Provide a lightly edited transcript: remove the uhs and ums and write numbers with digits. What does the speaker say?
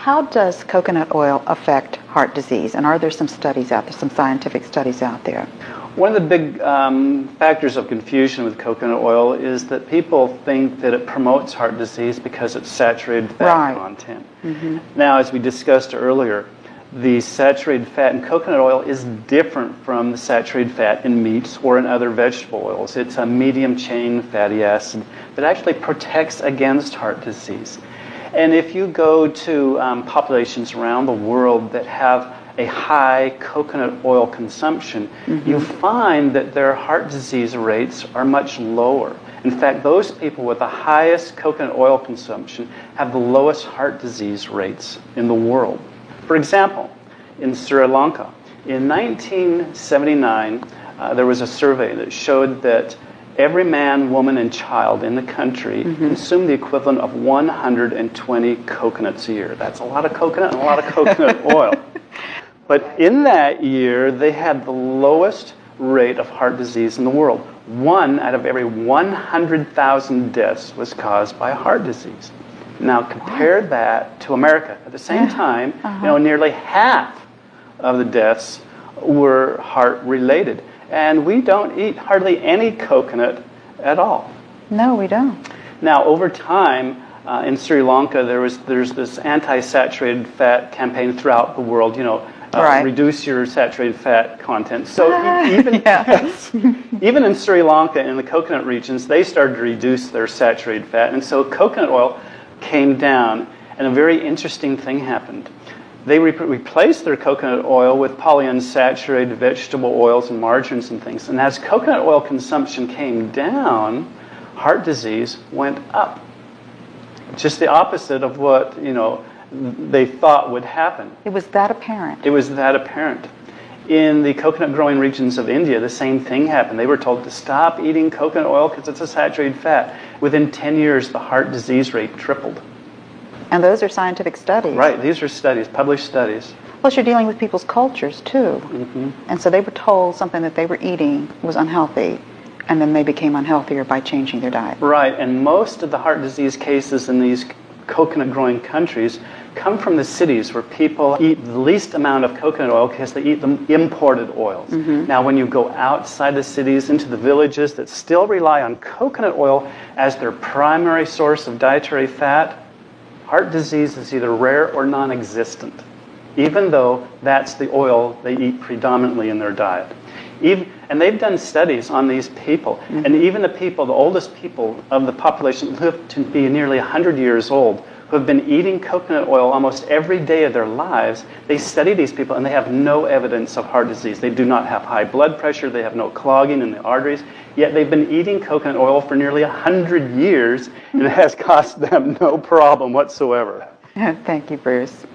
how does coconut oil affect heart disease? And are there some studies out there, some scientific studies out there? One of the big factors of confusion with coconut oil is that people think that it promotes heart disease because it's saturated fat content. Mm-hmm. Now, as we discussed earlier, the saturated fat in coconut oil is different from the saturated fat in meats or in other vegetable oils. It's a medium-chain fatty acid that actually protects against heart disease. And if you go to populations around the world that have a high coconut oil consumption, mm-hmm. you find that their heart disease rates are much lower. In fact, those people with the highest coconut oil consumption have the lowest heart disease rates in the world. For example, in Sri Lanka, in 1979, there was a survey that showed that every man, woman, and child in the country mm-hmm. consumed the equivalent of 120 coconuts a year. That's a lot of coconut and a lot of coconut oil. But in that year, they had the lowest rate of heart disease in the world. 1 out of every 100,000 deaths was caused by heart disease. Now compare that to America. At the same time, nearly half of the deaths were heart-related. And we don't eat hardly any coconut at all. No, we don't. Now, over time, in Sri Lanka, there's this anti-saturated fat campaign throughout the world, reduce your saturated fat content. So even in Sri Lanka, in the coconut regions, they started to reduce their saturated fat. And so coconut oil came down, and a very interesting thing happened. They replaced their coconut oil with polyunsaturated vegetable oils and margarines and things. And as coconut oil consumption came down, heart disease went up. Just the opposite of what, they thought would happen. It was that apparent. It was that apparent. In the coconut growing regions of India, the same thing happened. They were told to stop eating coconut oil because it's a saturated fat. Within 10 years, the heart disease rate tripled. And those are scientific studies. Right, these are studies, published studies. Plus, you're dealing with people's cultures, too. Mm-hmm. And so they were told something that they were eating was unhealthy, and then they became unhealthier by changing their diet. Right, and most of the heart disease cases in these coconut-growing countries come from the cities where people eat the least amount of coconut oil because they eat the imported oils. Mm-hmm. Now, when you go outside the cities into the villages that still rely on coconut oil as their primary source of dietary fat, heart disease is either rare or non-existent, even though that's the oil they eat predominantly in their diet. And they've done studies on these people, mm-hmm. and even the oldest people of the population live to be nearly 100 years old, who have been eating coconut oil almost every day of their lives. They study these people, and they have no evidence of heart disease. They do not have high blood pressure. They have no clogging in the arteries. Yet they've been eating coconut oil for nearly 100 years, and it has caused them no problem whatsoever. Thank you, Bruce.